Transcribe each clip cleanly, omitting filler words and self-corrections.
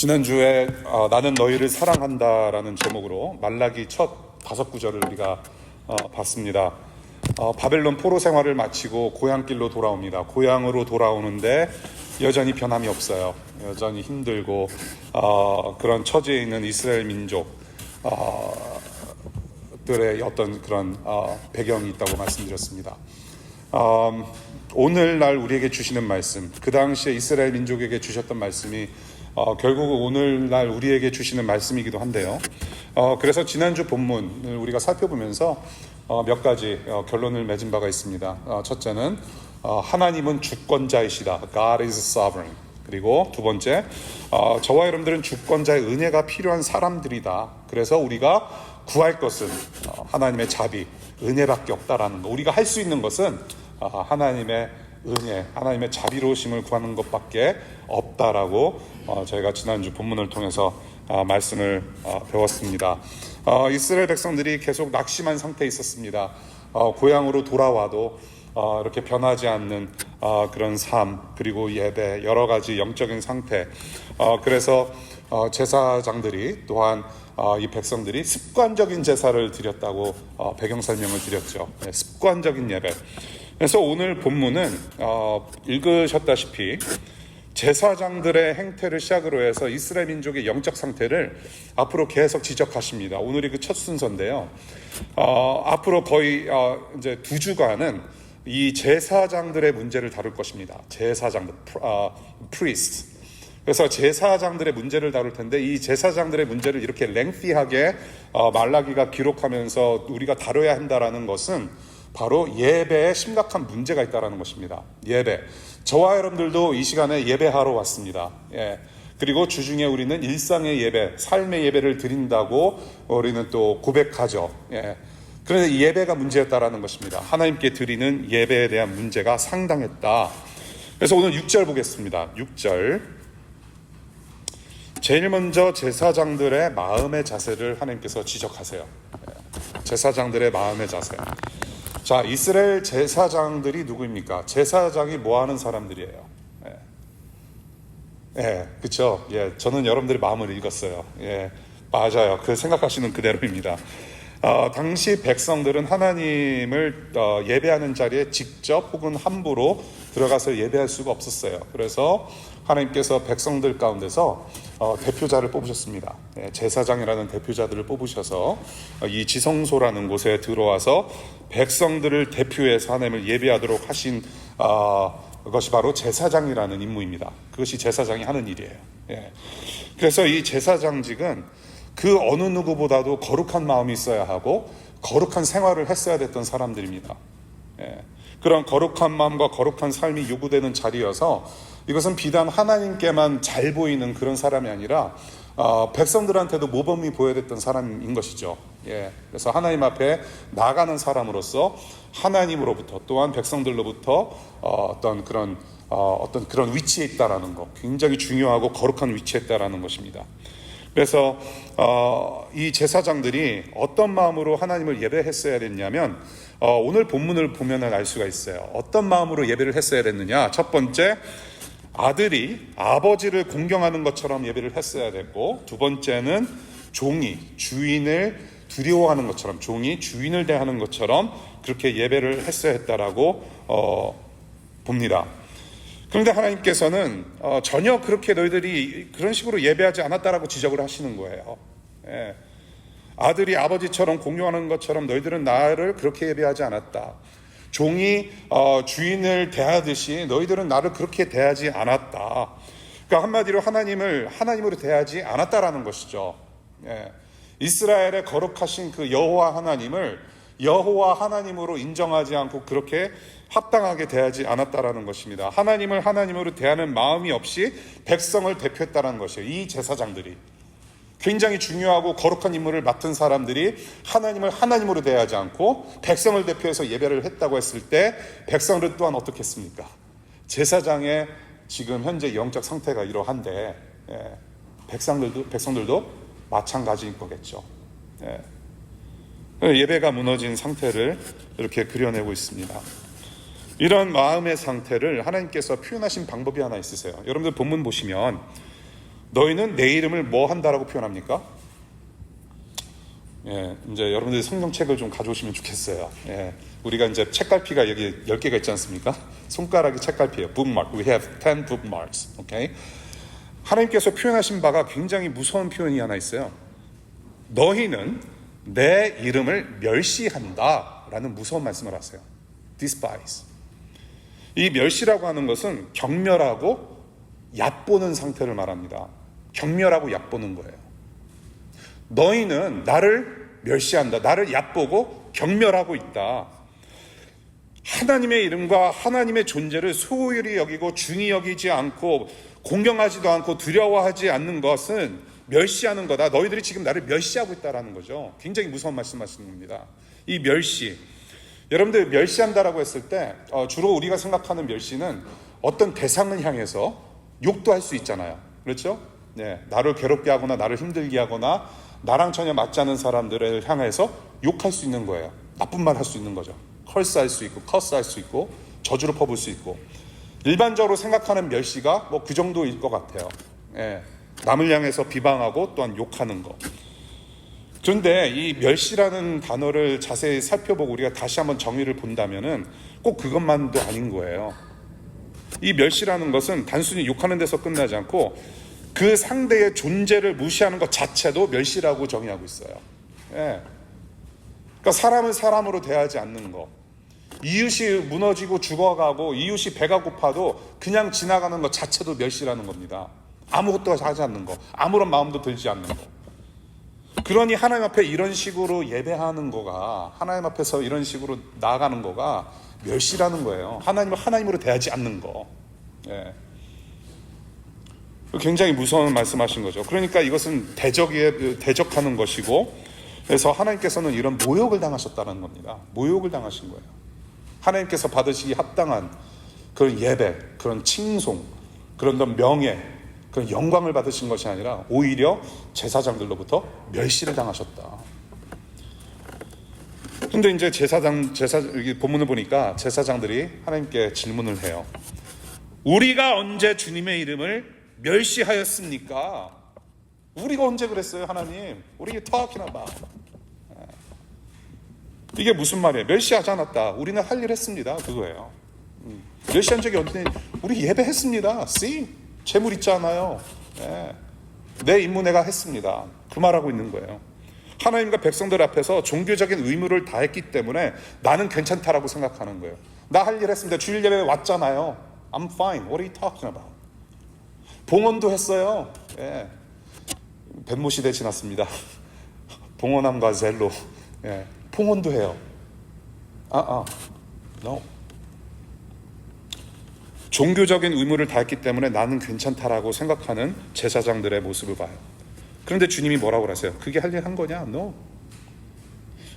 지난주에 나는 너희를 사랑한다라는 제목으로 말라기 첫 5구절을 우리가 봤습니다. 바벨론 포로 생활을 마치고 고향길로 돌아옵니다. 고향으로 돌아오는데 여전히 변함이 없어요. 여전히 힘들고 그런 처지에 있는 이스라엘 민족들의 어떤 그런 배경이 있다고 말씀드렸습니다. 오늘날 우리에게 주시는 말씀, 그 당시에 이스라엘 민족에게 주셨던 말씀이 결국 오늘날 우리에게 주시는 말씀이기도 한데요. 그래서 지난주 본문을 우리가 살펴보면서 몇 가지 결론을 맺은 바가 있습니다. 첫째는 하나님은 주권자이시다. God is sovereign. 그리고 두 번째, 저와 여러분들은 주권자의 은혜가 필요한 사람들이다. 그래서 우리가 구할 것은 하나님의 자비, 은혜밖에 없다라는 거. 우리가 할 수 있는 것은 하나님의 은혜, 하나님의 자비로우심을 구하는 것밖에 없다라고 저희가 지난주 본문을 통해서 말씀을 배웠습니다. 이스라엘 백성들이 계속 낙심한 상태에 있었습니다. 고향으로 돌아와도 이렇게 변하지 않는 그런 삶, 그리고 예배, 여러 가지 영적인 상태. 그래서 제사장들이 또한 이 백성들이 습관적인 제사를 드렸다고 배경 설명을 드렸죠. 습관적인 예배. 그래서 오늘 본문은 읽으셨다시피 제사장들의 행태를 시작으로 해서 이스라엘 민족의 영적 상태를 앞으로 계속 지적하십니다. 오늘이 그 첫 순서인데요. 앞으로 거의 이제 2주간은 이 제사장들의 문제를 다룰 것입니다. 제사장들, priest. 그래서 제사장들의 문제를 다룰 텐데 이 제사장들의 문제를 이렇게 랭시하게 말라기가 기록하면서 우리가 다뤄야 한다라는 것은 바로 예배에 심각한 문제가 있다는 것입니다. 예배. 저와 여러분들도 이 시간에 예배하러 왔습니다. 그리고 주중에 우리는 일상의 예배, 삶의 예배를 드린다고 우리는 또 고백하죠. 그런데 이 예배가 문제였다라는 것입니다. 하나님께 드리는 예배에 대한 문제가 상당했다. 그래서 오늘 6절 보겠습니다. 6절. 제일 먼저 제사장들의 마음의 자세를 하나님께서 지적하세요. 제사장들의 마음의 자세. 자, 이스라엘 제사장들이 누구입니까? 제사장이 뭐 하는 사람들이에요? 그렇죠. 저는 여러분들의 마음을 읽었어요. 맞아요. 그 생각하시는 그대로입니다. 당시 백성들은 하나님을 예배하는 자리에 직접 혹은 함부로 들어가서 예배할 수가 없었어요. 그래서 하나님께서 백성들 가운데서 대표자를 뽑으셨습니다. 제사장이라는 대표자들을 뽑으셔서 이 지성소라는 곳에 들어와서 백성들을 대표해서 하나님을 예배하도록 하신 것이 바로 제사장이라는 임무입니다. 그것이 제사장이 하는 일이에요. 그래서 이 제사장직은 그 어느 누구보다도 거룩한 마음이 있어야 하고 거룩한 생활을 했어야 됐던 사람들입니다. 그런 거룩한 마음과 거룩한 삶이 요구되는 자리여서 이것은 비단 하나님께만 잘 보이는 그런 사람이 아니라 백성들한테도 모범이 보여야 됐던 사람인 것이죠. 그래서 하나님 앞에 나가는 사람으로서 하나님으로부터 또한 백성들로부터 어떤 그런 위치에 있다라는 것, 굉장히 중요하고 거룩한 위치에 있다라는 것입니다. 그래서 이 제사장들이 어떤 마음으로 하나님을 예배했어야 됐냐면 오늘 본문을 보면 알 수가 있어요. 어떤 마음으로 예배를 했어야 됐느냐. 첫 번째, 아들이 아버지를 공경하는 것처럼 예배를 했어야 됐고, 두 번째는 종이 주인을 두려워하는 것처럼, 종이 주인을 대하는 것처럼 그렇게 예배를 했어야 했다라고 봅니다. 그런데 하나님께서는 전혀 그렇게 너희들이 그런 식으로 예배하지 않았다라고 지적을 하시는 거예요. 아들이 아버지처럼 공경하는 것처럼 너희들은 나를 그렇게 예배하지 않았다. 종이 주인을 대하듯이 너희들은 나를 그렇게 대하지 않았다. 그러니까 한마디로 하나님을 하나님으로 대하지 않았다라는 것이죠. 이스라엘의 거룩하신 그 여호와 하나님을 여호와 하나님으로 인정하지 않고 그렇게 합당하게 대하지 않았다라는 것입니다. 하나님을 하나님으로 대하는 마음이 없이 백성을 대표했다는 것이에요. 이 제사장들이 굉장히 중요하고 거룩한 임무를 맡은 사람들이 하나님을 하나님으로 대하지 않고 백성을 대표해서 예배를 했다고 했을 때 백성들 또한 어떻게 했습니까? 제사장의 지금 현재 영적 상태가 이러한데 백성들도 마찬가지인 거겠죠. 예배가 무너진 상태를 이렇게 그려내고 있습니다. 이런 마음의 상태를 하나님께서 표현하신 방법이 하나 있으세요. 여러분들 본문 보시면 너희는 내 이름을 뭐 한다라고 표현합니까? 예, 이제 여러분들이 성경책을 좀 가져오시면 좋겠어요. 예, 우리가 이제 책갈피가 여기 10개가 있지 않습니까? 손가락이 책갈피예요. bookmark. We have 10 bookmarks. Okay? 하나님께서 표현하신 바가 굉장히 무서운 표현이 하나 있어요. 너희는 내 이름을 멸시한다 라는 무서운 말씀을 하세요. despise. 이 멸시라고 하는 것은 경멸하고 얕보는 상태를 말합니다. 경멸하고 얕보는 거예요. 너희는 나를 멸시한다. 나를 얕보고 경멸하고 있다. 하나님의 이름과 하나님의 존재를 소홀히 여기고 중히 여기지 않고 공경하지도 않고 두려워하지 않는 것은 멸시하는 거다. 너희들이 지금 나를 멸시하고 있다라는 거죠. 굉장히 무서운 말씀하시는 겁니다. 이 멸시. 여러분들 멸시한다라고 했을 때 주로 우리가 생각하는 멸시는 어떤 대상을 향해서 욕도 할 수 있잖아요. 그렇죠? 네, 나를 괴롭게 하거나 나를 힘들게 하거나 나랑 전혀 맞지 않는 사람들을 향해서 욕할 수 있는 거예요. 나쁜 말 할 수 있는 거죠. 컬스할 수 있고 커스할 수 있고 저주를 퍼붓을 수 있고 일반적으로 생각하는 멸시가 뭐 그 정도일 것 같아요. 예, 남을 향해서 비방하고 또한 욕하는 거. 그런데 이 멸시라는 단어를 자세히 살펴보고 우리가 다시 한번 정의를 본다면은 꼭 그것만도 아닌 거예요. 이 멸시라는 것은 단순히 욕하는 데서 끝나지 않고 그 상대의 존재를 무시하는 것 자체도 멸시라고 정의하고 있어요. 예. 그러니까 사람은 사람으로 대하지 않는 거. 이웃이 무너지고 죽어가고 이웃이 배가 고파도 그냥 지나가는 것 자체도 멸시라는 겁니다. 아무것도 하지 않는 거. 아무런 마음도 들지 않는 거. 그러니 하나님 앞에 이런 식으로 예배하는 거가 하나님 앞에서 이런 식으로 나아가는 거가 멸시라는 거예요. 하나님을 하나님으로 대하지 않는 거. 예. 굉장히 무서운 말씀하신 거죠. 그러니까 이것은 대적하는 것이고 그래서 하나님께서는 이런 모욕을 당하셨다는 겁니다. 모욕을 당하신 거예요. 하나님께서 받으시기 합당한 그런 예배, 그런 칭송, 그런 명예, 그런 영광을 받으신 것이 아니라 오히려 제사장들로부터 멸시를 당하셨다. 근데 이제 여기 본문을 보니까 제사장들이 하나님께 질문을 해요. 우리가 언제 주님의 이름을 멸시하였습니까? 우리가 언제 그랬어요, 하나님? 우리 talking about. 이게 무슨 말이에요? 멸시하지 않았다. 우리는 할 일 했습니다. 그거예요. 멸시한 적이 언제? 우리 예배했습니다. See? 재물 있지 않아요? 네. 내 임무 내가 했습니다. 그 말하고 있는 거예요. 하나님과 백성들 앞에서 종교적인 의무를 다했기 때문에 나는 괜찮다라고 생각하는 거예요. 나 할 일 했습니다. 주일 예배에 왔잖아요. I'm fine. What are you talking about? 봉헌도 했어요. 예. 벤모 시대 지났습니다. 봉헌함과 젤로. 예. 봉헌도 해요. No. 종교적인 의무를 다했기 때문에 나는 괜찮다라고 생각하는 제사장들의 모습을 봐요. 그런데 주님이 뭐라고 하세요? 그게 할 일 한 거냐? No.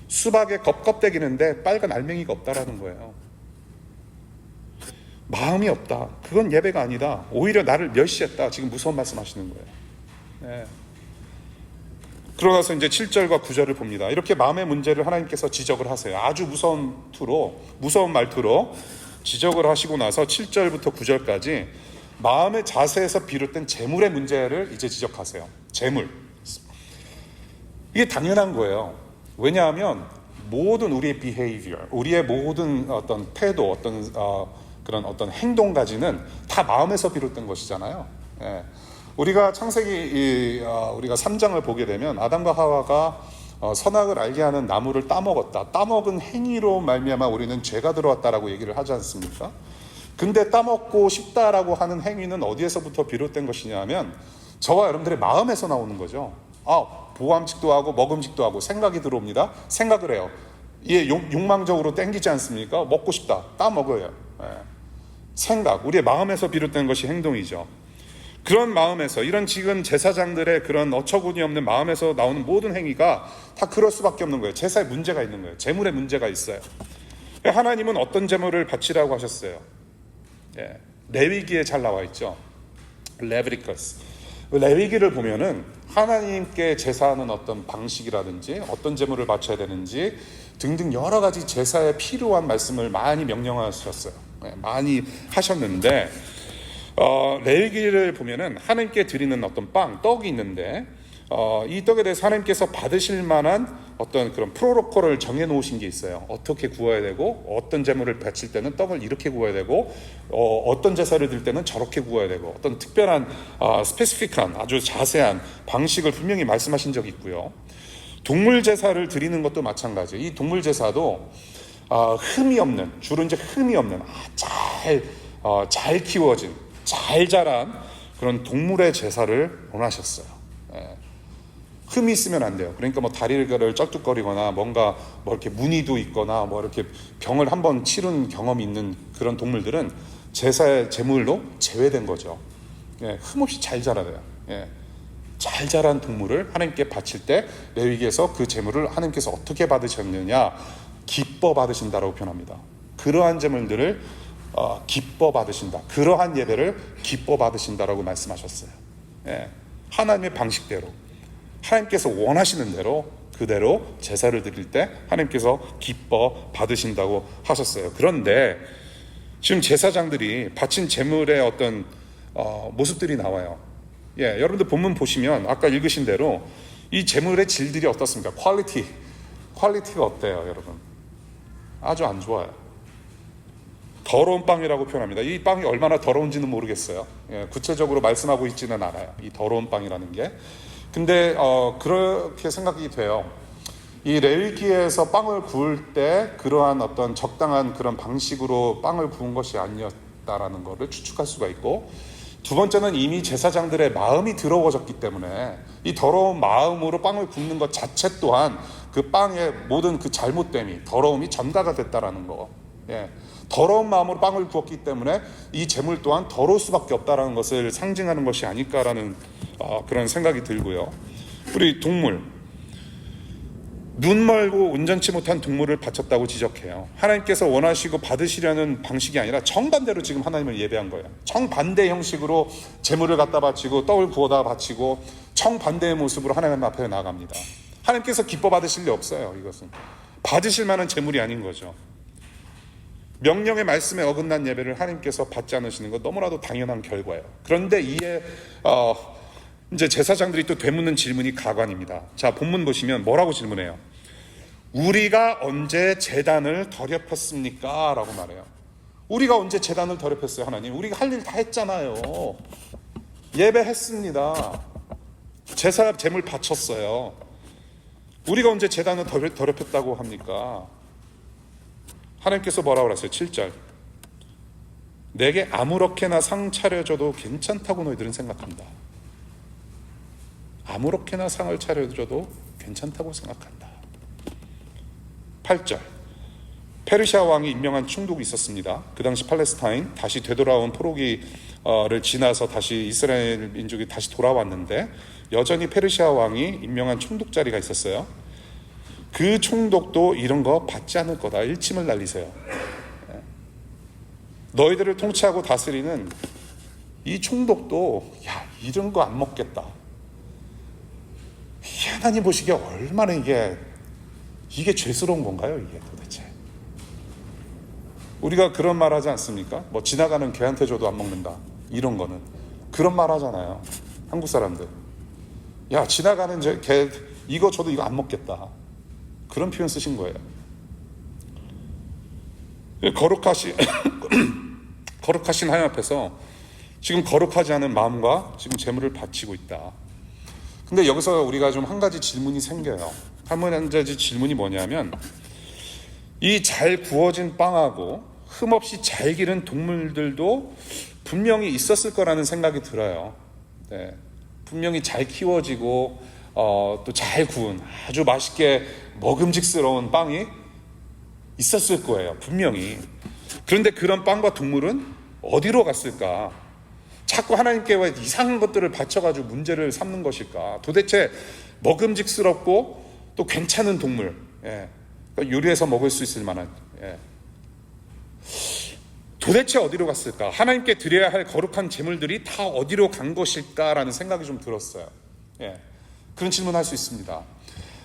수박에 껍데기는데 빨간 알맹이가 없다라는 거예요. 마음이 없다. 그건 예배가 아니다. 오히려 나를 멸시했다. 지금 무서운 말씀하시는 거예요. 네. 그러나서 이제 7절과 9절을 봅니다. 이렇게 마음의 문제를 하나님께서 지적을 하세요. 아주 무서운 말투로 지적을 하시고 나서 7절부터 9절까지 마음의 자세에서 비롯된 재물의 문제를 이제 지적하세요. 재물. 이게 당연한 거예요. 왜냐하면 모든 우리의 behavior, 우리의 모든 어떤 태도, 그런 어떤 행동까지는 다 마음에서 비롯된 것이잖아요. 예. 우리가 창세기 우리가 3장을 보게 되면 아담과 하와가 선악을 알게 하는 나무를 따먹었다. 따먹은 행위로 말미암아 우리는 죄가 들어왔다라고 얘기를 하지 않습니까? 근데 따먹고 싶다라고 하는 행위는 어디에서부터 비롯된 것이냐면 저와 여러분들의 마음에서 나오는 거죠. 보암직도 하고 먹음직도 하고 생각이 들어옵니다. 생각을 해요. 이게 욕망적으로 땡기지 않습니까? 먹고 싶다. 따먹어요. 예. 생각, 우리의 마음에서 비롯된 것이 행동이죠. 그런 마음에서 이런 지금 제사장들의 그런 어처구니 없는 마음에서 나오는 모든 행위가 다 그럴 수밖에 없는 거예요. 제사에 문제가 있는 거예요. 재물에 문제가 있어요. 하나님은 어떤 재물을 바치라고 하셨어요? 예, 레위기에 잘 나와 있죠. 레비티커스. 레위기를 보면은 하나님께 제사하는 어떤 방식이라든지 어떤 재물을 바쳐야 되는지 등등 여러 가지 제사에 필요한 말씀을 많이 명령하셨어요. 네, 많이 하셨는데 레위기를 보면은 하나님께 드리는 어떤 떡이 있는데 이 떡에 대해서 하나님께서 받으실 만한 어떤 그런 프로토콜을 정해 놓으신 게 있어요. 어떻게 구워야 되고, 어떤 제물을 바칠 때는 떡을 이렇게 구워야 되고, 어떤 제사를 드릴 때는 저렇게 구워야 되고, 어떤 특별한 스페시픽한 아주 자세한 방식을 분명히 말씀하신 적이 있고요. 동물 제사를 드리는 것도 마찬가지예요. 이 동물 제사도 흠이 없는, 주로 이제 흠이 없는 잘 키워진, 잘 자란 그런 동물의 제사를 원하셨어요. 흠이 있으면 안 돼요. 그러니까 뭐 다리를 쩔뚝거리거나 뭔가 뭐 이렇게 무늬도 있거나 뭐 이렇게 병을 한번 치른 경험이 있는 그런 동물들은 제사의 제물로 제외된 거죠. 흠 없이 잘 자라요. 잘 자란 동물을 하나님께 바칠 때 레위기에서 그 제물을 하나님께서 어떻게 받으셨느냐, 기뻐 받으신다라고 표현합니다. 그러한 제물들을 기뻐 받으신다. 그러한 예배를 기뻐 받으신다라고 말씀하셨어요. 하나님의 방식대로, 하나님께서 원하시는 대로 그대로 제사를 드릴 때 하나님께서 기뻐 받으신다고 하셨어요. 그런데 지금 제사장들이 바친 제물의 어떤 모습들이 나와요. 여러분들 본문 보시면 아까 읽으신 대로 이 제물의 질들이 어떻습니까? 퀄리티가 어때요, 여러분? 아주 안 좋아요. 더러운 빵이라고 표현합니다. 이 빵이 얼마나 더러운지는 모르겠어요. 구체적으로 말씀하고 있지는 않아요. 이 더러운 빵이라는 게. 근데 그렇게 생각이 돼요. 이 레위기에서 빵을 구울 때 그러한 어떤 적당한 그런 방식으로 빵을 구운 것이 아니었다라는 것을 추측할 수가 있고, 두 번째는 이미 제사장들의 마음이 더러워졌기 때문에 이 더러운 마음으로 빵을 굽는 것 자체 또한 그 빵의 모든 그 잘못됨이, 더러움이 전가가 됐다라는 거. 더러운 마음으로 빵을 구웠기 때문에 이 제물 또한 더러울 수밖에 없다라는 것을 상징하는 것이 아닐까라는 그런 생각이 들고요. 우리 동물, 눈 멀고 온전치 못한 동물을 바쳤다고 지적해요. 하나님께서 원하시고 받으시려는 방식이 아니라 정반대로 지금 하나님을 예배한 거예요. 정반대 형식으로 제물을 갖다 바치고 떡을 구워다 바치고 정반대의 모습으로 하나님 앞에 나아갑니다. 하나님께서 기뻐 받으실 리 없어요. 이것은 받으실 만한 제물이 아닌 거죠. 명령의 말씀에 어긋난 예배를 하나님께서 받지 않으시는 건 너무나도 당연한 결과예요. 그런데 이에 이제 제사장들이 또 되묻는 질문이 가관입니다. 자, 본문 보시면 뭐라고 질문해요? 우리가 언제 제단을 더럽혔습니까? 라고 말해요. 우리가 언제 제단을 더럽혔어요, 하나님? 우리가 할 일 다 했잖아요. 예배했습니다. 제사 제물 바쳤어요. 우리가 언제 제단을 더럽혔다고 합니까? 하나님께서 뭐라고 그랬어요? 7절. 내게 아무렇게나 상 차려줘도 괜찮다고 너희들은 생각한다. 아무렇게나 상을 차려줘도 괜찮다고 생각한다. 8절. 페르시아 왕이 임명한 총독이 있었습니다. 그 당시 팔레스타인, 다시 되돌아온 포로기를 지나서 다시 이스라엘 민족이 다시 돌아왔는데 여전히 페르시아 왕이 임명한 총독 자리가 있었어요. 그 총독도 이런 거 받지 않을 거다. 일침을 날리세요. 너희들을 통치하고 다스리는 이 총독도 이런 거 안 먹겠다. 하나님 보시기에 얼마나 이게 죄스러운 건가요, 이게 도대체? 우리가 그런 말 하지 않습니까? 뭐 지나가는 개한테 줘도 안 먹는다. 이런 거는 그런 말 하잖아요. 한국 사람들. 지나가는 개 이거 줘도 이거 안 먹겠다. 그런 표현 쓰신 거예요. 거룩하신 하나님 앞에서 지금 거룩하지 않은 마음과 지금 제물을 바치고 있다. 근데 여기서 우리가 좀 한 가지 질문이 생겨요. 한 가지 질문이 뭐냐면, 이 잘 구워진 빵하고 흠없이 잘 기른 동물들도 분명히 있었을 거라는 생각이 들어요. 분명히 잘 키워지고 또 잘 구운 아주 맛있게 먹음직스러운 빵이 있었을 거예요. 분명히. 그런데 그런 빵과 동물은 어디로 갔을까? 자꾸 하나님께 왜 이상한 것들을 바쳐가지고 문제를 삼는 것일까? 도대체 먹음직스럽고 또 괜찮은 동물, 요리해서 먹을 수 있을 만한, 도대체 어디로 갔을까? 하나님께 드려야 할 거룩한 제물들이 다 어디로 간 것일까라는 생각이 좀 들었어요. 그런 질문할 수 있습니다.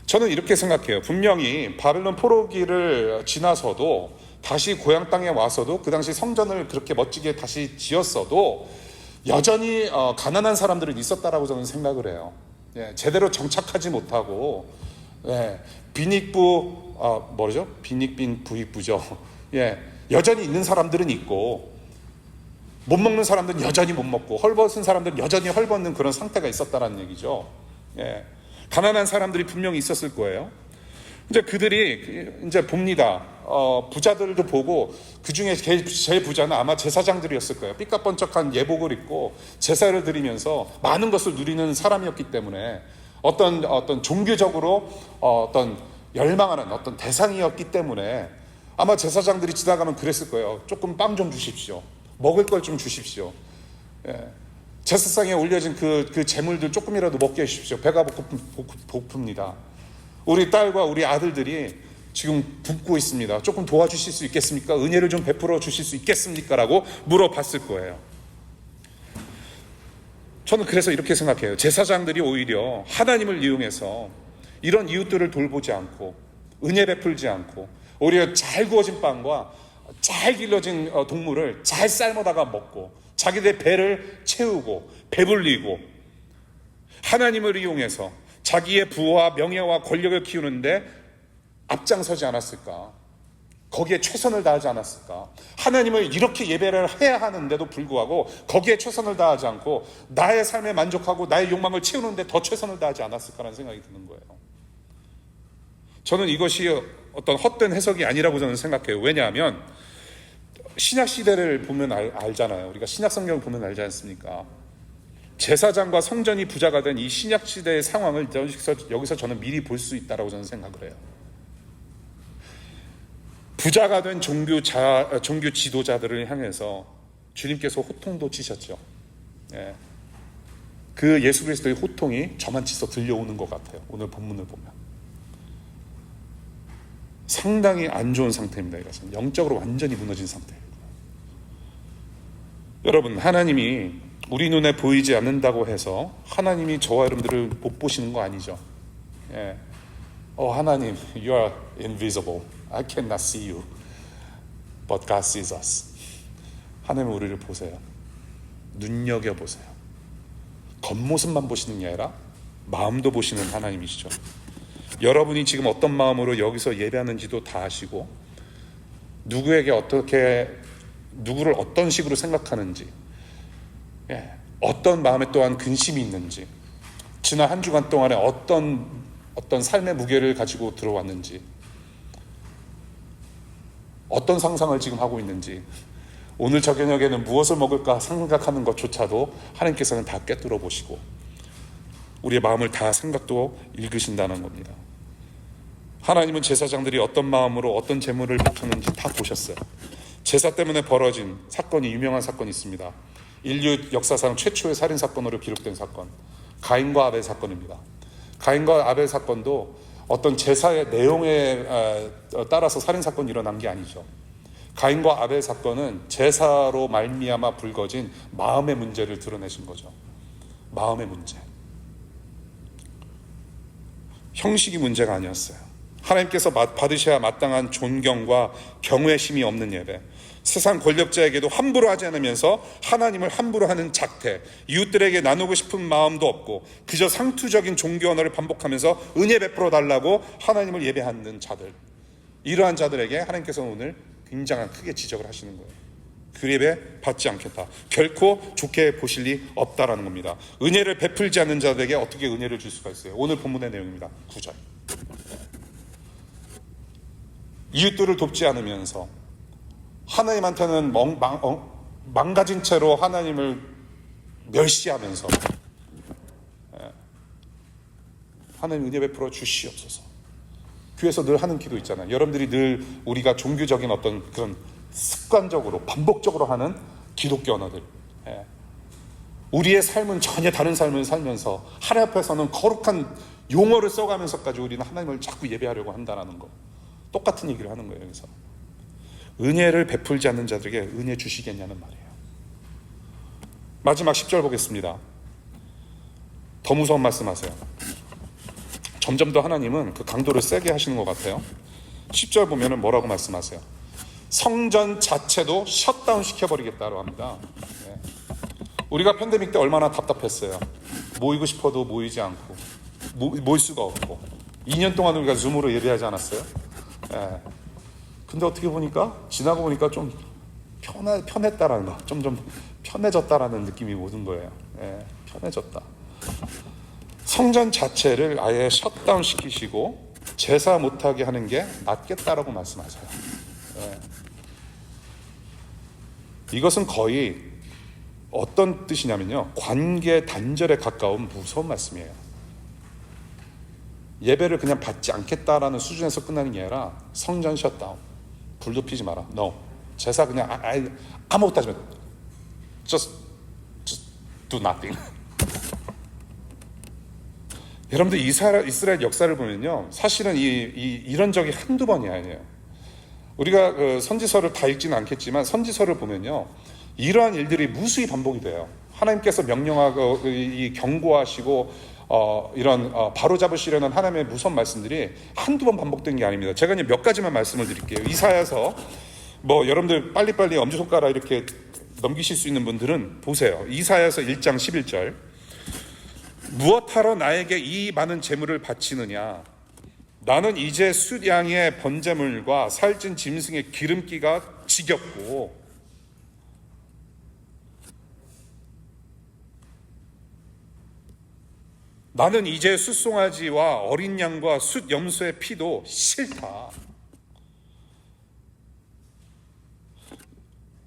저는 이렇게 생각해요. 분명히 바벨론 포로기를 지나서도 다시 고향 땅에 와서도 그 당시 성전을 그렇게 멋지게 다시 지었어도 여전히 가난한 사람들은 있었다라고 저는 생각을 해요. 예, 제대로 정착하지 못하고, 예, 빈익부 뭐죠? 빈익빈 부익부죠. 예, 여전히 있는 사람들은 있고, 못 먹는 사람들은 여전히 못 먹고, 헐벗은 사람들은 여전히 헐벗는 그런 상태가 있었다라는 얘기죠. 예, 가난한 사람들이 분명히 있었을 거예요. 이제 그들이 이제 봅니다. 부자들도 보고 그 중에 제일 부자는 아마 제사장들이었을 거예요. 삐까번쩍한 예복을 입고 제사를 드리면서 많은 것을 누리는 사람이었기 때문에 어떤 종교적으로 어떤 열망하는 어떤 대상이었기 때문에 아마 제사장들이 지나가면 그랬을 거예요. 조금 빵 좀 주십시오. 먹을 걸 좀 주십시오. 예. 제사상에 올려진 그 재물들 조금이라도 먹게 해주십시오. 배가 고픕니다. 우리 딸과 우리 아들들이 지금 굶고 있습니다. 조금 도와주실 수 있겠습니까? 은혜를 좀 베풀어 주실 수 있겠습니까? 라고 물어봤을 거예요. 저는 그래서 이렇게 생각해요. 제사장들이 오히려 하나님을 이용해서 이런 이웃들을 돌보지 않고 은혜 베풀지 않고 오히려 잘 구워진 빵과 잘 길러진 동물을 잘 삶아다가 먹고 자기들의 배를 채우고 배불리고 하나님을 이용해서 자기의 부와 명예와 권력을 키우는데 앞장서지 않았을까? 거기에 최선을 다하지 않았을까? 하나님을 이렇게 예배를 해야 하는데도 불구하고 거기에 최선을 다하지 않고 나의 삶에 만족하고 나의 욕망을 채우는데 더 최선을 다하지 않았을까라는 생각이 드는 거예요. 저는 이것이 어떤 헛된 해석이 아니라고 저는 생각해요. 왜냐하면 신약 시대를 보면 알잖아요. 우리가 신약 성경을 보면 알지 않습니까? 제사장과 성전이 부자가 된 이 신약 시대의 상황을 여기서 저는 미리 볼 수 있다라고 저는 생각을 해요. 부자가 된 종교 지도자들을 향해서 주님께서 호통도 치셨죠. 예. 그 예수 그리스도의 호통이 저만치서 들려오는 것 같아요. 오늘 본문을 보면 상당히 안 좋은 상태입니다. 이것은 영적으로 완전히 무너진 상태예요. 여러분, 하나님이 우리 눈에 보이지 않는다고 해서 하나님이 저와 여러분들을 못 보시는 거 아니죠. 예. 하나님, you are invisible. I cannot see you. But God sees us. 하나님은 우리를 보세요. 눈여겨보세요. 겉모습만 보시는 게 아니라 마음도 보시는 하나님이시죠. 여러분이 지금 어떤 마음으로 여기서 예배하는지도 다 아시고 누구에게 누구를 어떤 식으로 생각하는지, 예, 어떤 마음에 또한 근심이 있는지, 지난 한 주간 동안에 어떤 삶의 무게를 가지고 들어왔는지, 어떤 상상을 지금 하고 있는지, 오늘 저녁에는 무엇을 먹을까 생각하는 것조차도 하나님께서는 다 꿰뚫어 보시고 우리의 마음을 다 생각도 읽으신다는 겁니다. 하나님은 제사장들이 어떤 마음으로 어떤 재물을 바쳤는지 다 보셨어요. 제사 때문에 벌어진 사건이, 유명한 사건이 있습니다. 인류 역사상 최초의 살인사건으로 기록된 사건, 가인과 아벨 사건입니다. 가인과 아벨 사건도 어떤 제사의 내용에 따라서 살인사건이 일어난 게 아니죠. 가인과 아벨 사건은 제사로 말미암아 불거진 마음의 문제를 드러내신 거죠. 마음의 문제. 형식이 문제가 아니었어요. 하나님께서 받으셔야 마땅한 존경과 경외심이 없는 예배, 세상 권력자에게도 함부로 하지 않으면서 하나님을 함부로 하는 작태, 이웃들에게 나누고 싶은 마음도 없고 그저 상투적인 종교 언어를 반복하면서 은혜 베풀어 달라고 하나님을 예배하는 자들, 이러한 자들에게 하나님께서는 오늘 굉장한 크게 지적을 하시는 거예요. 그 예배 받지 않겠다. 결코 좋게 보실 리 없다라는 겁니다. 은혜를 베풀지 않는 자들에게 어떻게 은혜를 줄 수가 있어요? 오늘 본문의 내용입니다. 9절. 이웃들을 돕지 않으면서 하나님한테는 망가진 채로 하나님을 멸시하면서 하나님 은혜 베풀어 주시옵소서. 교회에서 늘 하는 기도 있잖아요. 여러분들이 늘 우리가 종교적인 어떤 그런 습관적으로 반복적으로 하는 기독교 언어들, 우리의 삶은 전혀 다른 삶을 살면서 하나님 앞에서는 거룩한 용어를 써가면서까지 우리는 하나님을 자꾸 예배하려고 한다는 거, 똑같은 얘기를 하는 거예요. 여기서 은혜를 베풀지 않는 자들에게 은혜 주시겠냐는 말이에요. 마지막 10절 보겠습니다. 더 무서운 말씀하세요. 점점 더 하나님은 그 강도를 세게 하시는 것 같아요. 10절 보면은 뭐라고 말씀하세요? 성전 자체도 셧다운 시켜버리겠다고 합니다. 우리가 팬데믹 때 얼마나 답답했어요. 모이고 싶어도 모이지 않고 모일 수가 없고 2년 동안 우리가 줌으로 예배하지 않았어요? 예. 근데 어떻게 보니까 지나고 보니까 좀 편했다라는 거, 좀 편해졌다라는 느낌이 오는 거예요. 예. 편해졌다. 성전 자체를 아예 셧다운 시키시고 제사 못하게 하는 게 낫겠다라고 말씀하세요. 예. 이것은 거의 어떤 뜻이냐면요, 관계 단절에 가까운 무서운 말씀이에요. 예배를 그냥 받지 않겠다라는 수준에서 끝나는 게 아니라 성전 셧다운, 불도 피지 마라, no. 제사 그냥 아무것도 하지 마, just do nothing. 여러분들 이스라엘 역사를 보면요, 사실은 이런 적이 한두 번이 아니에요. 우리가 그 선지서를 다 읽지는 않겠지만 선지서를 보면요, 이러한 일들이 무수히 반복이 돼요. 하나님께서 명령하고 경고하시고 이런 바로잡으시려는 하나님의 무서운 말씀들이 한두 번 반복된 게 아닙니다. 제가 이제 몇 가지만 말씀을 드릴게요. 이사야서 여러분들 빨리빨리 엄지손가락 이렇게 넘기실 수 있는 분들은 보세요. 이사야서 1장 11절. 무엇하러 나에게 이 많은 재물을 바치느냐? 나는 이제 숫양의 번제물과 살찐 짐승의 기름기가 지겹고 나는 이제 숫송아지와 어린 양과 숫 염소의 피도 싫다.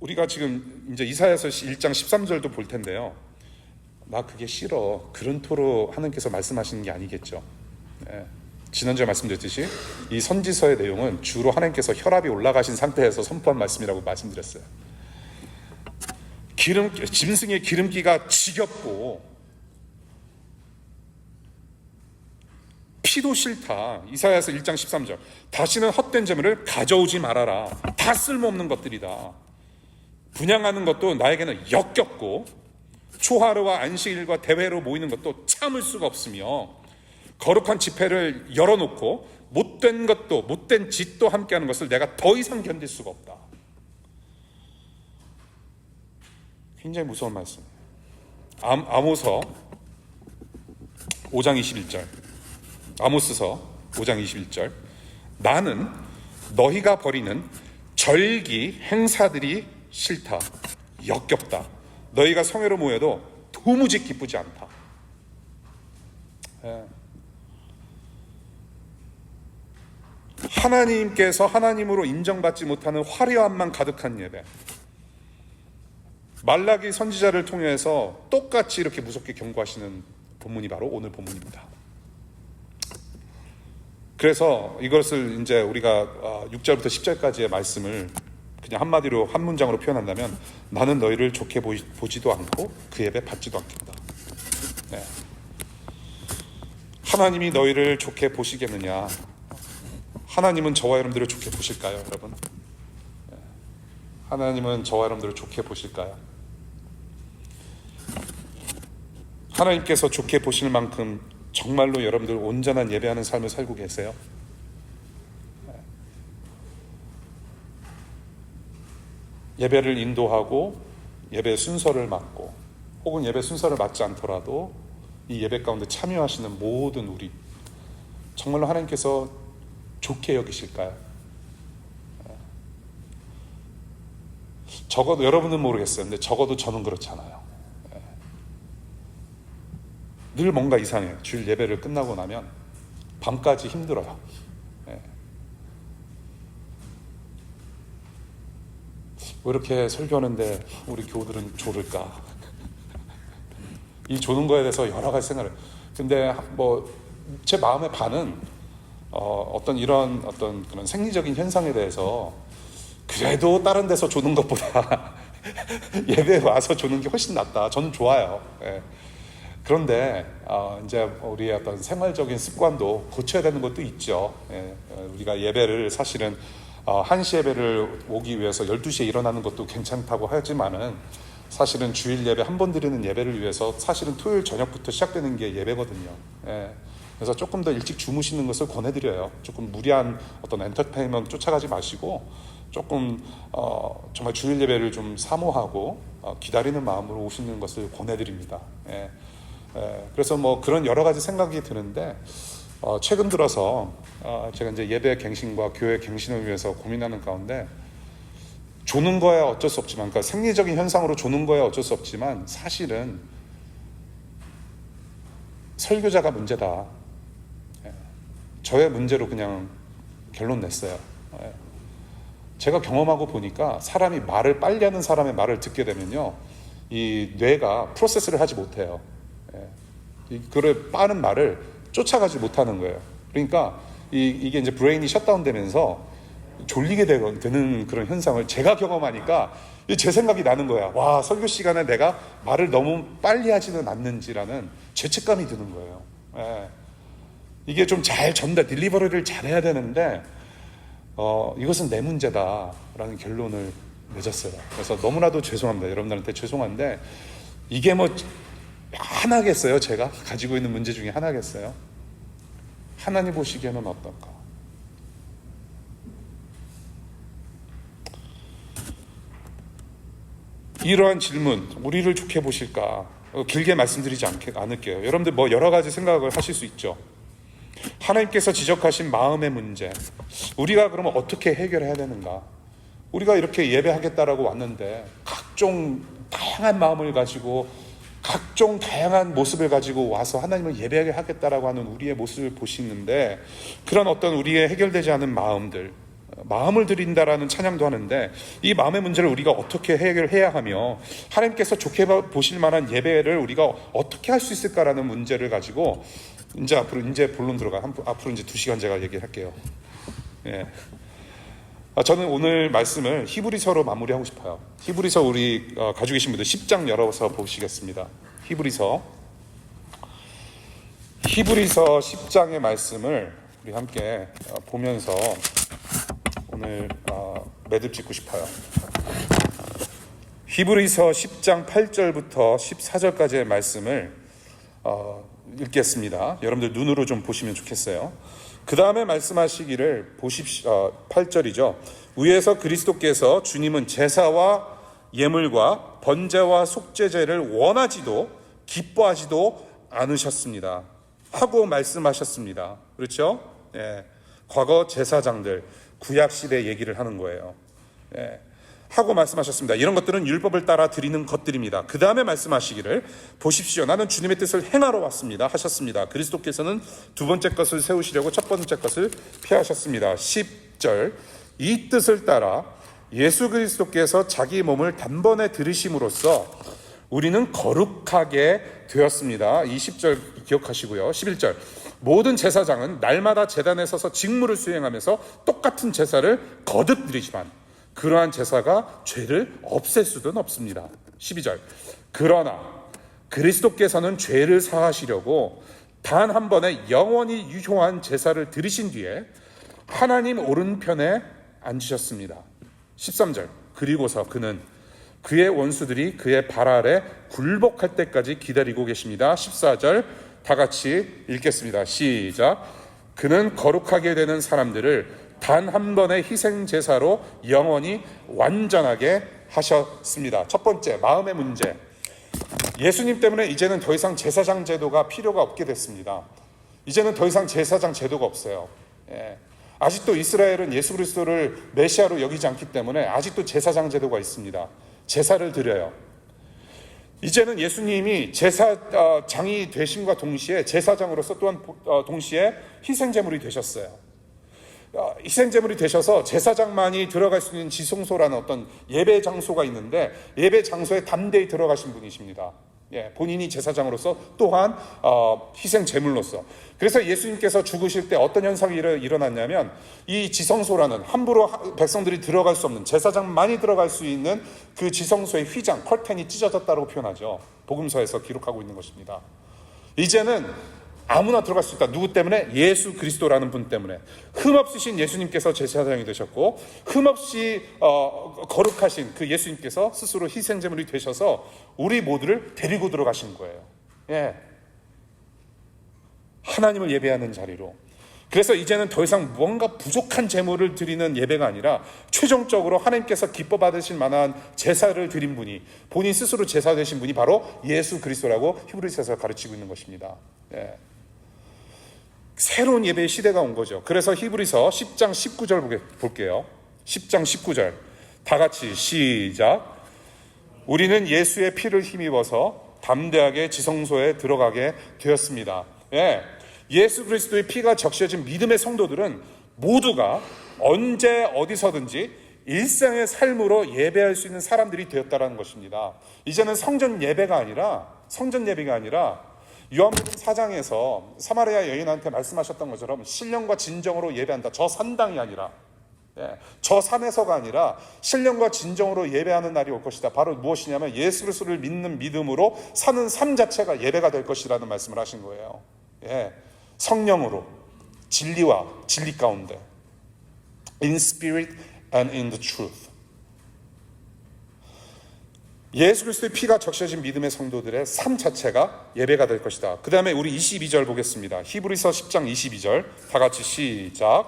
우리가 지금 이제 이사야서 1장 13절도 볼 텐데요. 나 그게 싫어. 그런 토로 하나님께서 말씀하시는 게 아니겠죠. 예. 지난주에 말씀드렸듯이 이 선지서의 내용은 주로 하나님께서 혈압이 올라가신 상태에서 선포한 말씀이라고 말씀드렸어요. 짐승의 기름기가 지겹고 피도 싫다. 이사야서 1장 13절. 다시는 헛된 재물을 가져오지 말아라. 다 쓸모없는 것들이다. 분향하는 것도 나에게는 역겹고 초하루와 안식일과 대회로 모이는 것도 참을 수가 없으며 거룩한 집회를 열어놓고 못된 것도 못된 짓도 함께하는 것을 내가 더 이상 견딜 수가 없다. 굉장히 무서운 말씀이에요. 아모서 5장 21절. 아모스서 5장 21절. 나는 너희가 벌이는 절기 행사들이 싫다. 역겹다. 너희가 성회로 모여도 도무지 기쁘지 않다. 예. 하나님께서 하나님으로 인정받지 못하는 화려함만 가득한 예배. 말라기 선지자를 통해서 똑같이 이렇게 무섭게 경고하시는 본문이 바로 오늘 본문입니다. 그래서 이것을 이제 우리가 6절부터 10절까지의 말씀을 그냥 한마디로 한 문장으로 표현한다면 나는 너희를 좋게 보지도 않고 그 예배 받지도 않겠다. 네. 하나님이 너희를 좋게 보시겠느냐? 하나님은 저와 여러분들을 좋게 보실까요, 여러분? 네. 하나님은 저와 여러분들을 좋게 보실까요? 하나님께서 좋게 보실 만큼 정말로 여러분들 온전한 예배하는 삶을 살고 계세요? 예배를 인도하고 예배 순서를 맡고 혹은 예배 순서를 맡지 않더라도 이 예배 가운데 참여하시는 모든 우리 정말로 하나님께서 좋게 여기실까요? 적어도 여러분은 모르겠어요. 근데 적어도 저는 그렇잖아요. 늘 뭔가 이상해요. 주일 예배를 끝나고 나면 밤까지 힘들어요. 왜 이렇게 설교하는데 우리 교우들은 졸을까? 이 조는 거에 대해서 여러 가지 생각을. 근데 제 마음의 반은 어떤 이런 어떤 그런 생리적인 현상에 대해서 그래도 다른 데서 조는 것보다 예배에 와서 조는 게 훨씬 낫다. 저는 좋아요. 예. 그런데 이제 우리의 어떤 생활적인 습관도 고쳐야 되는 것도 있죠. 예. 우리가 예배를 사실은 1시 예배를 오기 위해서 12시에 일어나는 것도 괜찮다고 하지만은 사실은 주일 예배 한 번 드리는 예배를 위해서 사실은 토요일 저녁부터 시작되는 게 예배거든요. 예. 그래서 조금 더 일찍 주무시는 것을 권해드려요. 조금 무리한 어떤 엔터테인먼트 쫓아가지 마시고 조금 정말 주일 예배를 좀 사모하고 기다리는 마음으로 오시는 것을 권해드립니다. 그래서 뭐 그런 여러 가지 생각이 드는데 최근 들어서 제가 이제 예배 갱신과 교회 갱신을 위해서 고민하는 가운데 조는 거야 어쩔 수 없지만, 그러니까 생리적인 현상으로 조는 거야 어쩔 수 없지만 사실은 설교자가 문제다. 저의 문제로 그냥 결론 냈어요. 제가 경험하고 보니까 사람이 말을 빨리 하는 사람의 말을 듣게 되면요, 이 뇌가 프로세스를 하지 못해요. 그를 빠른 말을 쫓아가지 못하는 거예요. 그러니까 이게 이제 브레인이 셧다운 되면서 졸리게 되는 그런 현상을 제가 경험하니까 제 생각이 나는 거야. 와, 설교 시간에 내가 말을 너무 빨리 하지는 않는지라는 죄책감이 드는 거예요. 이게 좀 잘 딜리버리를 잘해야 되는데 이것은 내 문제다라는 결론을 맺었어요. 그래서 너무나도 죄송합니다. 여러분들한테 죄송한데 이게 뭐 하나겠어요? 제가 가지고 있는 문제 중에 하나겠어요? 하나님 보시기에는 어떨까? 이러한 질문, 우리를 좋게 보실까? 길게 말씀드리지 않을게요. 여러분들 뭐 여러 가지 생각을 하실 수 있죠. 하나님께서 지적하신 마음의 문제, 우리가 그러면 어떻게 해결해야 되는가? 우리가 이렇게 예배하겠다라고 왔는데 각종 다양한 마음을 가지고 각종 다양한 모습을 가지고 와서 하나님을 예배하겠다라고 하는 우리의 모습을 보시는데, 그런 어떤 우리의 해결되지 않은 마음을 드린다라는 찬양도 하는데, 이 마음의 문제를 우리가 어떻게 해결해야 하며 하나님께서 좋게 보실 만한 예배를 우리가 어떻게 할 수 있을까라는 문제를 가지고 이제 본론 들어가. 앞으로 이제 2시간 제가 얘기할게요. 저는 오늘 말씀을 히브리서로 마무리하고 싶어요. 히브리서 우리 가지고 계신 분들 10장 열어서 보시겠습니다. 히브리서 10장의 말씀을 우리 함께 보면서 오늘 매듭 짓고 싶어요. 히브리서 10장 8절부터 14절까지의 말씀을 읽겠습니다. 여러분들 눈으로 좀 보시면 좋겠어요. 그 다음에 말씀하시기를 보십시오. 8절이죠. 위에서 그리스도께서 주님은 제사와 예물과 번제와 속죄제를 원하지도 기뻐하지도 않으셨습니다 하고 말씀하셨습니다. 그렇죠? 과거 제사장들, 구약시대 얘기를 하는 거예요. 하고 말씀하셨습니다. 이런 것들은 율법을 따라 드리는 것들입니다. 그 다음에 말씀하시기를 보십시오. 나는 주님의 뜻을 행하러 왔습니다 하셨습니다. 그리스도께서는 두 번째 것을 세우시려고 첫 번째 것을 피하셨습니다. 10절, 이 뜻을 따라 예수 그리스도께서 자기 몸을 단번에 들이심으로써 우리는 거룩하게 되었습니다. 이 10절 기억하시고요. 11절, 모든 제사장은 날마다 제단에 서서 직무를 수행하면서 똑같은 제사를 거듭 드리지만 그러한 제사가 죄를 없앨 수는 없습니다. 12절, 그러나 그리스도께서는 죄를 사하시려고 단 한 번에 영원히 유효한 제사를 드리신 뒤에 하나님 오른편에 앉으셨습니다. 13절, 그리고서 그는 그의 원수들이 그의 발 아래 굴복할 때까지 기다리고 계십니다. 14절 다 같이 읽겠습니다. 시작. 그는 거룩하게 되는 사람들을 단 한 번의 희생 제사로 영원히 완전하게 하셨습니다. 첫 번째, 마음의 문제. 예수님 때문에 이제는 더 이상 제사장 제도가 필요가 없게 됐습니다. 이제는 더 이상 제사장 제도가 없어요. 아직도 이스라엘은 예수 그리스도를 메시아로 여기지 않기 때문에 아직도 제사장 제도가 있습니다. 제사를 드려요. 이제는 예수님이 제사장이 되심과 동시에 제사장으로서 또한 동시에 희생제물이 되셨어요. 희생제물이 되셔서 제사장만이 들어갈 수 있는 지성소라는 어떤 예배 장소가 있는데 예배 장소에 담대히 들어가신 분이십니다. 본인이 제사장으로서 또한 희생제물로서. 그래서 예수님께서 죽으실 때 어떤 현상이 일어났냐면 이 지성소라는 함부로 백성들이 들어갈 수 없는 제사장만이 들어갈 수 있는 그 지성소의 휘장, 커튼이 찢어졌다고 표현하죠. 복음서에서 기록하고 있는 것입니다. 이제는 아무나 들어갈 수 있다. 누구 때문에? 예수 그리스도라는 분 때문에. 흠없으신 예수님께서 제사장이 되셨고 흠없이 거룩하신 그 예수님께서 스스로 희생제물이 되셔서 우리 모두를 데리고 들어가신 거예요. 하나님을 예배하는 자리로. 그래서 이제는 더 이상 뭔가 부족한 제물을 드리는 예배가 아니라 최종적으로 하나님께서 기뻐 받으실 만한 제사를 드린 분이, 본인 스스로 제사 되신 분이 바로 예수 그리스도라고 히브리서에서 가르치고 있는 것입니다. 예. 새로운 예배의 시대가 온 거죠. 그래서 히브리서 10장 19절 볼게요. 10장 19절 다 같이 시작. 우리는 예수의 피를 힘입어서 담대하게 지성소에 들어가게 되었습니다. 예. 예수 그리스도의 피가 적셔진 믿음의 성도들은 모두가 언제 어디서든지 일상의 삶으로 예배할 수 있는 사람들이 되었다는 것입니다. 이제는 성전 예배가 아니라 요한복음 4장에서 사마리아 여인한테 말씀하셨던 것처럼 신령과 진정으로 예배한다. 저 산당이 아니라, 저 산에서가 아니라 신령과 진정으로 예배하는 날이 올 것이다. 바로 무엇이냐면 예수 그리스도를 믿는 믿음으로 사는 삶 자체가 예배가 될 것이라는 말씀을 하신 거예요. 성령으로, 진리와 진리 가운데, in spirit and in the truth. 예수 그리스도의 피가 적셔진 믿음의 성도들의 삶 자체가 예배가 될 것이다. 그 다음에 우리 22절 보겠습니다. 히브리서 10장 22절 다 같이 시작.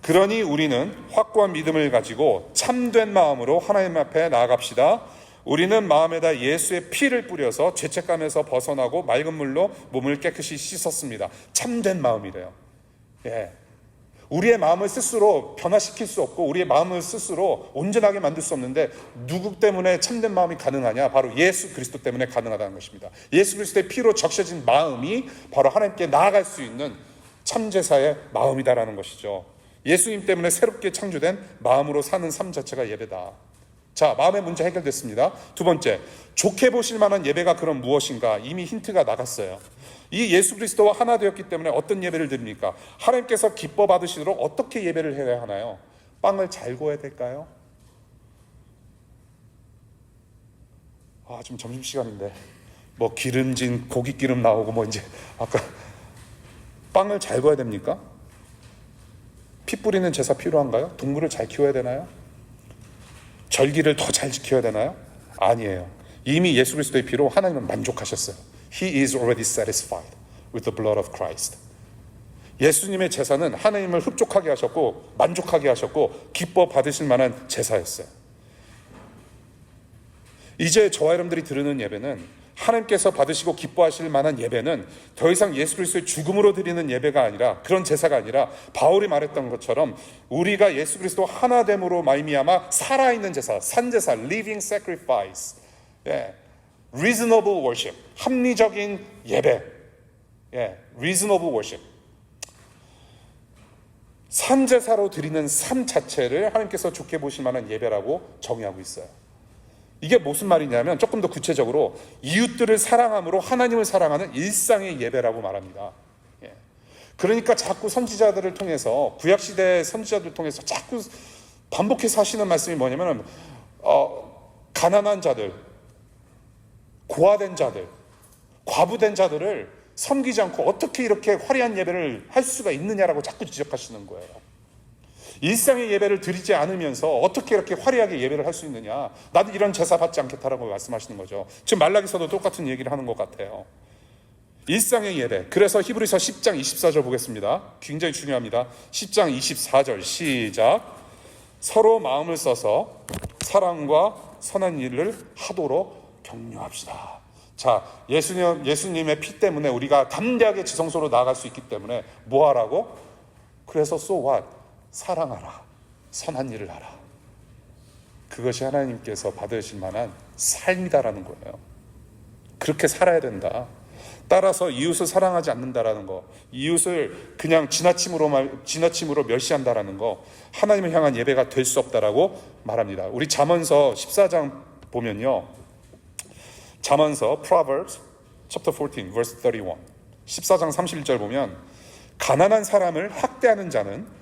그러니 우리는 확고한 믿음을 가지고 참된 마음으로 하나님 앞에 나아갑시다. 우리는 마음에다 예수의 피를 뿌려서 죄책감에서 벗어나고 맑은 물로 몸을 깨끗이 씻었습니다. 참된 마음이래요. 우리의 마음을 스스로 변화시킬 수 없고 우리의 마음을 스스로 온전하게 만들 수 없는데 누구 때문에 참된 마음이 가능하냐? 바로 예수 그리스도 때문에 가능하다는 것입니다. 예수 그리스도의 피로 적셔진 마음이 바로 하나님께 나아갈 수 있는 참제사의 마음이다라는 것이죠. 예수님 때문에 새롭게 창조된 마음으로 사는 삶 자체가 예배다. 자, 마음의 문제 해결됐습니다. 두 번째, 좋게 보실 만한 예배가 그럼 무엇인가? 이미 힌트가 나갔어요. 이 예수 그리스도와 하나 되었기 때문에 어떤 예배를 드립니까? 하나님께서 기뻐 받으시도록 어떻게 예배를 해야 하나요? 빵을 잘 구워야 될까요? 지금 점심시간인데 뭐 기름진 고기 기름 나오고 뭐 이제 아까 빵을 잘 구워야 됩니까? 피 뿌리는 제사 필요한가요? 동물을 잘 키워야 되나요? 절기를 더 잘 지켜야 되나요? 아니에요. 이미 예수 그리스도의 피로 하나님은 만족하셨어요. He is already satisfied with the blood of Christ. 예수님의 제사는 하나님을 흡족하게 하셨고 만족하게 하셨고 기뻐 받으실 만한 제사였어요. 이제 저와 여러분들이 드리는 예배는 하나님께서 받으시고 기뻐하실 만한 예배는 더 이상 예수 그리스도의 죽음으로 드리는 예배가 아니라, 그런 제사가 아니라 바울이 말했던 것처럼 우리가 예수 그리스도 하나됨으로 말미암아 살아있는 제사, 산제사, living sacrifice, reasonable worship, 합리적인 예배, reasonable worship, 산제사로 드리는 삶 자체를 하나님께서 좋게 보실 만한 예배라고 정의하고 있어요. 이게 무슨 말이냐면 조금 더 구체적으로 이웃들을 사랑함으로 하나님을 사랑하는 일상의 예배라고 말합니다. 그러니까 자꾸 선지자들을 통해서, 구약시대 선지자들을 통해서 자꾸 반복해서 하시는 말씀이 뭐냐면 가난한 자들, 고아된 자들, 과부된 자들을 섬기지 않고 어떻게 이렇게 화려한 예배를 할 수가 있느냐라고 자꾸 지적하시는 거예요. 일상의 예배를 드리지 않으면서 어떻게 이렇게 화려하게 예배를 할 수 있느냐? 나도 이런 제사 받지 않겠다라고 말씀하시는 거죠. 지금 말라기서도 똑같은 얘기를 하는 것 같아요. 일상의 예배. 그래서 히브리서 10장 24절 보겠습니다. 굉장히 중요합니다. 10장 24절 시작. 서로 마음을 써서 사랑과 선한 일을 하도록 격려합시다. 자, 예수님의 피 때문에 우리가 담대하게 지성소로 나아갈 수 있기 때문에 뭐 하라고? 그래서 so what? 사랑하라. 선한 일을 하라. 그것이 하나님께서 받으실 만한 삶이다라는 거예요. 그렇게 살아야 된다. 따라서 이웃을 사랑하지 않는다라는 거, 이웃을 그냥 지나침으로 멸시한다라는 거, 하나님을 향한 예배가 될 수 없다라고 말합니다. 우리 잠언서 14장 보면요, 잠언서 Proverbs chapter 14 verse 31, 14장 31절 보면 가난한 사람을 학대하는 자는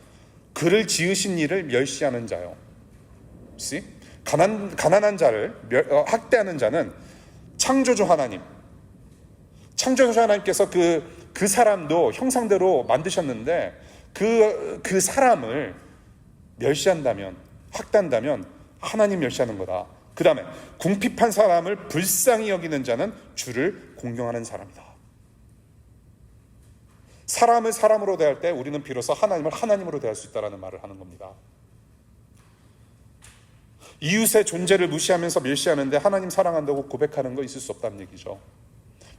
그를 지으신 이를 멸시하는 자요. See? 가난한 자를 학대하는 자는 창조주 하나님, 창조주 하나님께서 그 사람도 형상대로 만드셨는데 그 사람을 멸시한다면, 학대한다면 하나님 멸시하는 거다. 그 다음에 궁핍한 사람을 불쌍히 여기는 자는 주를 공경하는 사람이다. 사람을 사람으로 대할 때 우리는 비로소 하나님을 하나님으로 대할 수 있다는 말을 하는 겁니다. 이웃의 존재를 무시하면서 멸시하는데 하나님 사랑한다고 고백하는 거 있을 수 없다는 얘기죠.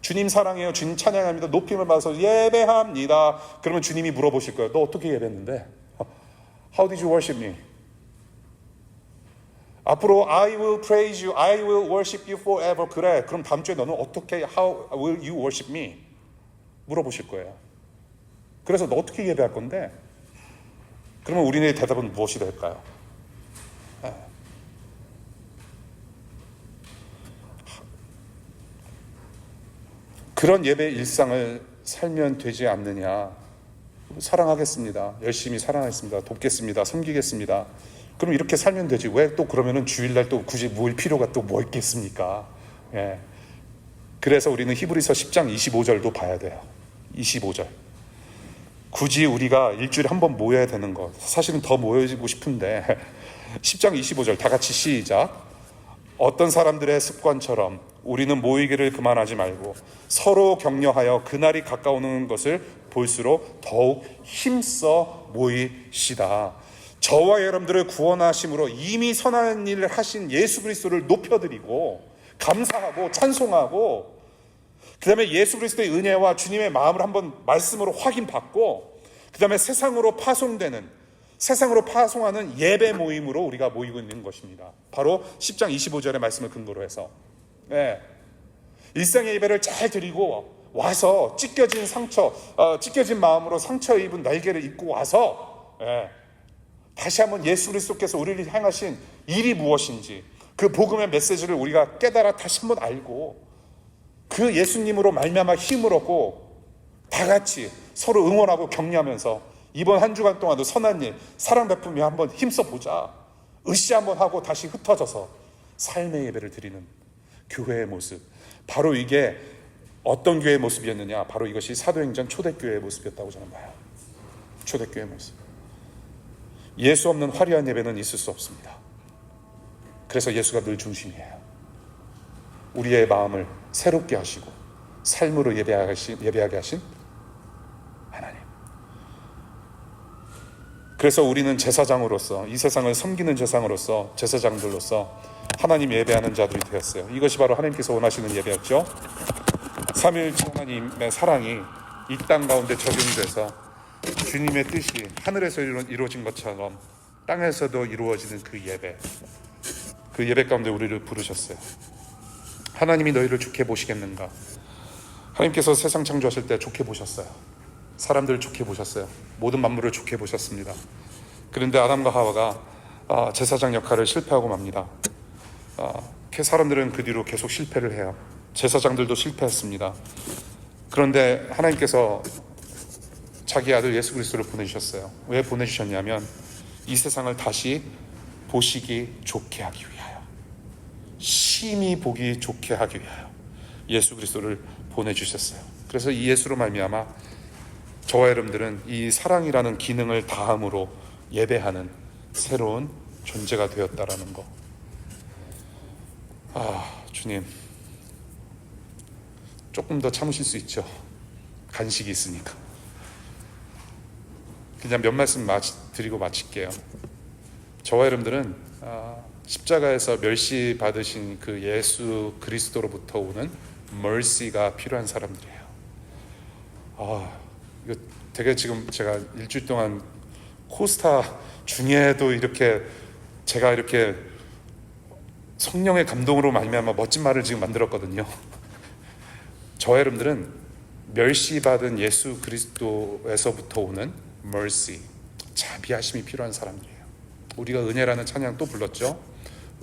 주님 사랑해요, 주님 찬양합니다, 높임을 받아서 예배합니다. 그러면 주님이 물어보실 거예요. 너 어떻게 예배했는데? How did you worship me? 앞으로 I will praise you, I will worship you forever. 그래, 그럼 다음 주에 너는 어떻게, how will you worship me? 물어보실 거예요. 그래서 너 어떻게 예배할 건데? 그러면 우리의 대답은 무엇이 될까요? 그런 예배 일상을 살면 되지 않느냐. 사랑하겠습니다. 열심히 사랑하겠습니다. 돕겠습니다. 섬기겠습니다. 그럼 이렇게 살면 되지. 왜 또 그러면은 주일날 또 굳이 모일 필요가 또 뭐 있겠습니까? 예. 그래서 우리는 히브리서 10장 25절도 봐야 돼요. 25절. 굳이 우리가 일주일에 한 번 모여야 되는 것. 사실은 더 모여지고 싶은데 10장 25절 다 같이 시작. 어떤 사람들의 습관처럼 우리는 모이기를 그만하지 말고 서로 격려하여 그날이 가까우는 것을 볼수록 더욱 힘써 모이시다. 저와 여러분들을 구원하심으로 이미 선한 일을 하신 예수 그리스도를 높여드리고 감사하고 찬송하고, 그 다음에 예수 그리스도의 은혜와 주님의 마음을 한번 말씀으로 확인받고, 그 다음에 세상으로 파송하는 예배 모임으로 우리가 모이고 있는 것입니다. 바로 10장 25절의 말씀을 근거로 해서 일상의 예배를 잘 드리고 와서 찢겨진 마음으로 상처 입은 날개를 입고 와서 다시 한번 예수 그리스도께서 우리를 향하신 일이 무엇인지, 그 복음의 메시지를 우리가 깨달아 다시 한번 알고, 그 예수님으로 말미암아 힘을 얻고 다 같이 서로 응원하고 격려하면서 이번 한 주간 동안도 선한 일, 사랑 베풀며 한번 힘써 보자, 으쌰 한번 하고 다시 흩어져서 삶의 예배를 드리는 교회의 모습. 바로 이게 어떤 교회의 모습이었느냐? 바로 이것이 사도행전 초대교회의 모습이었다고 저는 봐요. 초대교회의 모습. 예수 없는 화려한 예배는 있을 수 없습니다. 그래서 예수가 늘 중심이에요. 우리의 마음을 새롭게 하시고 삶으로 예배하게 하신 하나님. 그래서 우리는 제사장으로서, 이 세상을 섬기는 제사장들로서 하나님 예배하는 자들이 되었어요. 이것이 바로 하나님께서 원하시는 예배였죠. 삼위일체 하나님의 사랑이 이 땅 가운데 적용돼서 주님의 뜻이 하늘에서 이루어진 것처럼 땅에서도 이루어지는 그 예배 가운데 우리를 부르셨어요. 하나님이 너희를 좋게 보시겠는가? 하나님께서 세상 창조하실 때 좋게 보셨어요. 사람들을 좋게 보셨어요. 모든 만물을 좋게 보셨습니다. 그런데 아담과 하와가 제사장 역할을 실패하고 맙니다. 사람들은 그 뒤로 계속 실패를 해요. 제사장들도 실패했습니다. 그런데 하나님께서 자기 아들 예수 그리스도를 보내주셨어요. 왜 보내주셨냐면 이 세상을 다시 보시기 좋게 하기 위하여, 심히 보기 좋게 하기 위하여 예수 그리스도를 보내주셨어요. 그래서 이 예수로 말미암아 저와 여러분들은 이 사랑이라는 기능을 다함으로 예배하는 새로운 존재가 되었다라는 거. 주님, 조금 더 참으실 수 있죠. 간식이 있으니까. 그냥 몇 말씀 드리고 마칠게요. 저와 여러분들은 십자가에서 멸시받으신 그 예수 그리스도로부터 오는 mercy가 필요한 사람들이에요. 이거 되게 지금 제가 일주일 동안 코스타 중에도 이렇게 제가 이렇게 성령의 감동으로 말미암아 멋진 말을 지금 만들었거든요. 저와 여러분들은 멸시받은 예수 그리스도에서부터 오는 mercy, 자비하심이 필요한 사람들이에요. 우리가 은혜라는 찬양 또 불렀죠.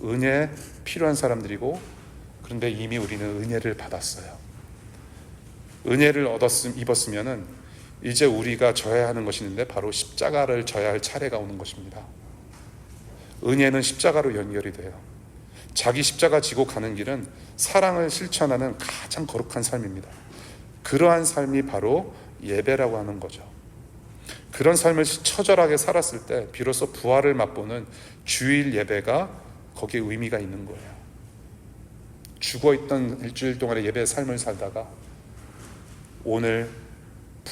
은혜 필요한 사람들이고, 그런데 이미 우리는 은혜를 받았어요. 은혜를 입었으면은 이제 우리가 져야 하는 것이 있는데 바로 십자가를 져야 할 차례가 오는 것입니다. 은혜는 십자가로 연결이 돼요. 자기 십자가 지고 가는 길은 사랑을 실천하는 가장 거룩한 삶입니다. 그러한 삶이 바로 예배라고 하는 거죠. 그런 삶을 처절하게 살았을 때 비로소 부활을 맛보는 주일 예배가 거기에 의미가 있는 거예요. 죽어있던 일주일 동안의 예배의 삶을 살다가 오늘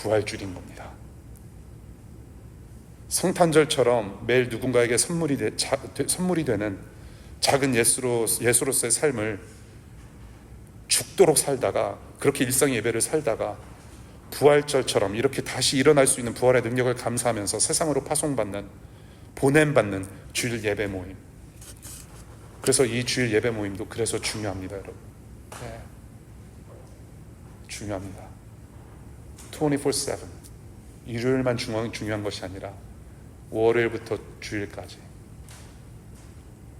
부활주일인 겁니다. 성탄절처럼 매일 누군가에게 선물이 되는 작은 예수로서의 삶을 죽도록 살다가, 그렇게 일상의 예배를 살다가 부활절처럼 이렇게 다시 일어날 수 있는 부활의 능력을 감사하면서 세상으로 파송받는, 보냄받는 주일 예배 모임. 그래서 이 주일 예배 모임도 그래서 중요합니다, 여러분. 네. 중요합니다. 24/7. 일요일만 중요한 것이 아니라 월요일부터 주일까지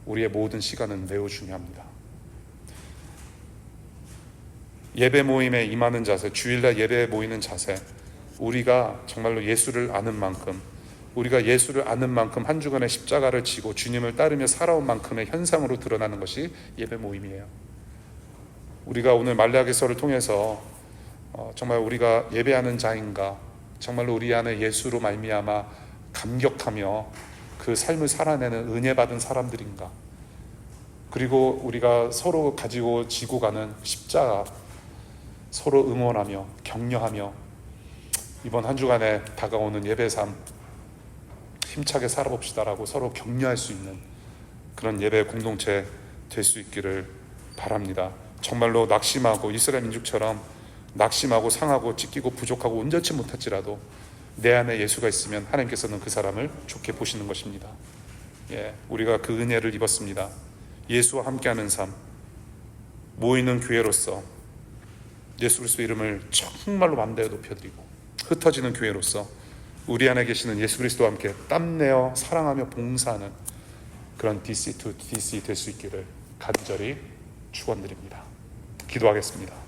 우리의 모든 시간은 매우 중요합니다. 예배 모임에 임하는 자세, 주일날 예배에 모이는 자세, 우리가 정말로 예수를 아는 만큼, 우리가 예수를 아는 만큼 한 주간의 십자가를 지고 주님을 따르며 살아온 만큼의 현상으로 드러나는 것이 예배 모임이에요. 우리가 오늘 말라기서를 통해서 정말 우리가 예배하는 자인가, 정말로 우리 안에 예수로 말미암아 감격하며 그 삶을 살아내는 은혜 받은 사람들인가, 그리고 우리가 서로 가지고 지고 가는 십자가, 서로 응원하며 격려하며 이번 한 주간에 다가오는 예배 삶 힘차게 살아봅시다라고 서로 격려할 수 있는 그런 예배 공동체 될 수 있기를 바랍니다. 정말로 낙심하고 이스라엘 민족처럼 낙심하고 상하고 찢기고 부족하고 온전치 못할지라도 내 안에 예수가 있으면 하나님께서는 그 사람을 좋게 보시는 것입니다. 우리가 그 은혜를 입었습니다. 예수와 함께하는 삶, 모이는 교회로서 예수 그리스도 이름을 정말로 맘대로 높여드리고 흩어지는 교회로서 우리 안에 계시는 예수 그리스도와 함께 땀내어 사랑하며 봉사하는 그런 DC to DC 될 수 있기를 간절히 축원드립니다. 기도하겠습니다.